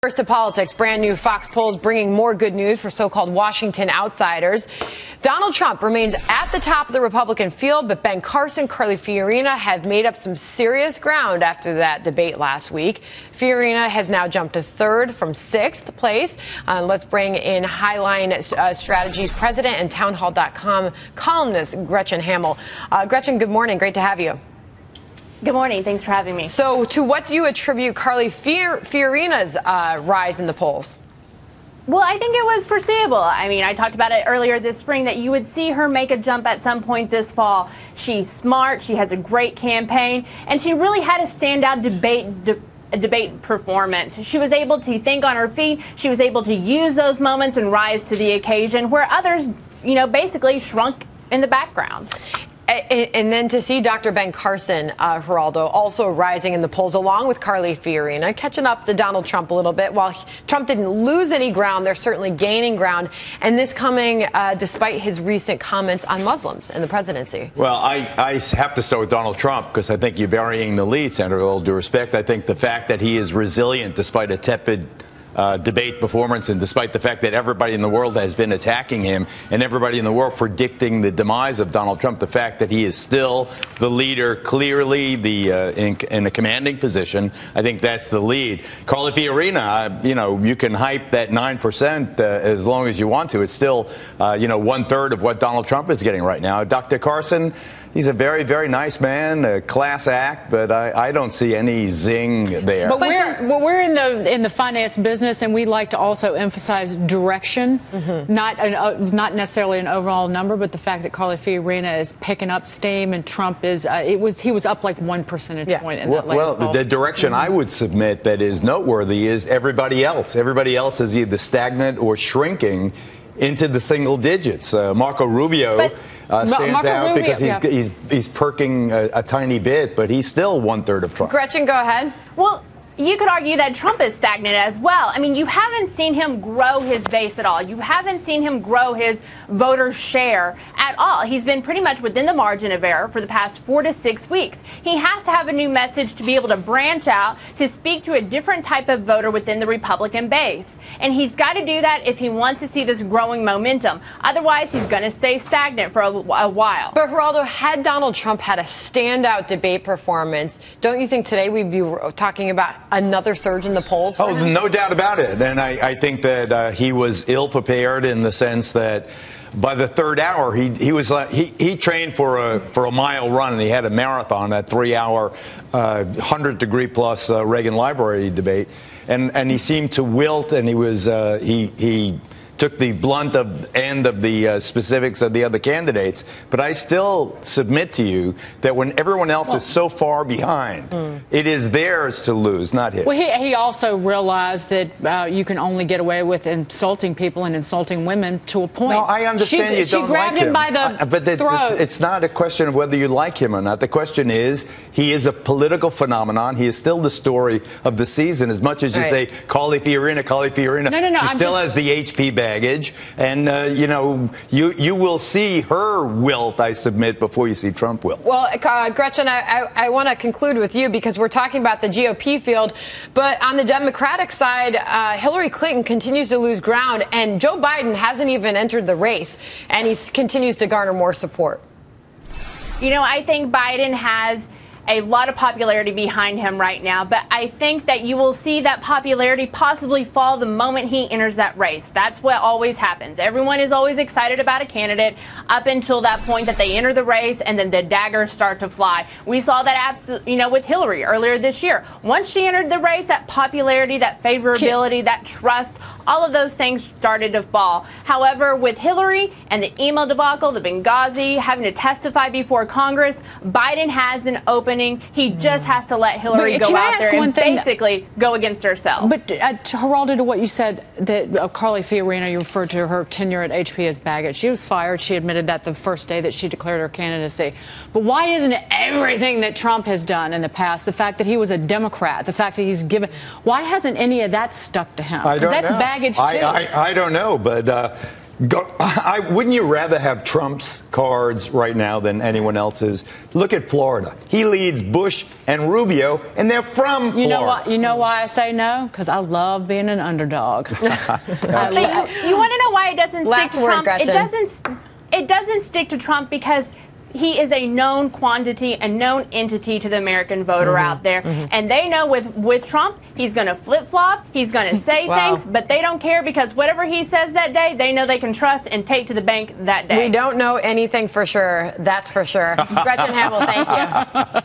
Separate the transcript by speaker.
Speaker 1: First to politics, brand new Fox polls bringing more good news for so-called Washington outsiders. Donald Trump remains at the top of the Republican field, but Ben Carson, Carly Fiorina have made up some serious ground after that debate last week. Fiorina has now jumped to third from sixth place. Let's bring in Highline Strategies president and townhall.com columnist Gretchen Hamel. Gretchen, good morning. Great to have you.
Speaker 2: Good morning. Thanks for having me.
Speaker 1: So to what do you attribute Carly Fiorina's rise in the polls?
Speaker 2: Well, I think it was foreseeable. I mean, I talked about it earlier this spring that you would see her make a jump at some point this fall. She's smart. She has a great campaign, and she really had a standout debate performance. She was able to think on her feet. She was able to use those moments and rise to the occasion where others, basically shrunk in the background.
Speaker 1: And then to see Dr. Ben Carson, Geraldo, also rising in the polls along with Carly Fiorina, catching up to Donald Trump a little bit. While Trump didn't lose any ground, they're certainly gaining ground. And this coming despite his recent comments on Muslims in the presidency.
Speaker 3: Well, I have to start with Donald Trump because I think you're burying the lead, Sandra, with all due respect. I think the fact that he is resilient despite a tepid debate performance, and despite the fact that everybody in the world has been attacking him and everybody in the world predicting the demise of Donald Trump, the fact that he is still the leader, clearly in a commanding position, I think that's the lead. Carly Fiorina, you can hype that 9% as long as you want to. It's still, 1/3 of what Donald Trump is getting right now. Dr. Carson, he's a very, very nice man, a class act, but I don't see any zing there.
Speaker 4: But we're in the finance business, and we like to also emphasize direction, not necessarily an overall number, but the fact that Carly Fiorina is picking up steam and Trump is he was up like 1 percentage point in that latest poll.
Speaker 3: The direction I would submit that is noteworthy is everybody else. Everybody else is either stagnant or shrinking into the single digits. Marco Rubio stands out because he's perking a tiny bit, but he's still 1/3 of Trump.
Speaker 1: Gretchen, go ahead.
Speaker 2: Well, you could argue that Trump is stagnant as well. I mean, you haven't seen him grow his base at all. You haven't seen him grow his voter share at all. He's been pretty much within the margin of error for the past 4 to 6 weeks. He has to have a new message to be able to branch out, to speak to a different type of voter within the Republican base. And he's got to do that if he wants to see this growing momentum. Otherwise, he's going to stay stagnant for a while.
Speaker 1: But Geraldo, had Donald Trump had a standout debate performance, don't you think today we'd be talking about another surge in the polls?
Speaker 3: Oh, no doubt about it. And I think that he was ill prepared in the sense that by the third hour, he trained for a mile run, and he had a marathon, that 3-hour, 100-degree plus Reagan Library debate, and he seemed to wilt, and he took the blunt end of the specifics of the other candidates. But I still submit to you that when everyone else is so far behind, it is theirs to lose, not his.
Speaker 4: Well, he also realized that you can only get away with insulting people and insulting women to a point.
Speaker 3: No, I understand you don't like him.
Speaker 4: She grabbed him by the throat.
Speaker 3: It's not a question of whether you like him or not. The question is, he is a political phenomenon. He is still the story of the season. As much as you say, Carly Fiorina,
Speaker 4: No,
Speaker 3: she still has the HP baggage, and you will see her wilt, I submit, before you see Trump wilt.
Speaker 1: Well, Gretchen, I want to conclude with you because we're talking about the GOP field, but on the Democratic side, Hillary Clinton continues to lose ground, and Joe Biden hasn't even entered the race, and he continues to garner more support.
Speaker 2: I think Biden has a lot of popularity behind him right now, but I think that you will see that popularity possibly fall the moment he enters that race. That's what always happens. Everyone is always excited about a candidate up until that point that they enter the race, and then the daggers start to fly. We saw that with Hillary earlier this year. Once she entered the race, that popularity, that favorability, that trust, all of those things started to fall. However, with Hillary and the email debacle, the Benghazi, having to testify before Congress, Biden has an opening. He just has to let Hillary go out there and basically go against herself.
Speaker 4: But Geraldo, to what you said, that Carly Fiorina, you referred to her tenure at HP as baggage. She was fired. She admitted that the first day that she declared her candidacy. But why isn't it everything that Trump has done in the past, the fact that he was a Democrat, the fact that he's given, why hasn't any of that stuck to him?
Speaker 3: I don't know.
Speaker 4: That's baggage, too.
Speaker 3: I don't know, but Wouldn't you rather have Trump's cards right now than anyone else's? Look at Florida. He leads Bush and Rubio, and they're from Florida.
Speaker 4: You know why I say no? Because I love being an underdog.
Speaker 2: But you want to know why it doesn't stick to Trump? It doesn't stick to Trump because he is a known quantity, a known entity to the American voter out there. And they know with Trump, he's going to flip-flop, he's going to say things, but they don't care because whatever he says that day, they know they can trust and take to the bank that day.
Speaker 1: We don't know anything for sure. That's for sure. Gretchen Hamel, thank you.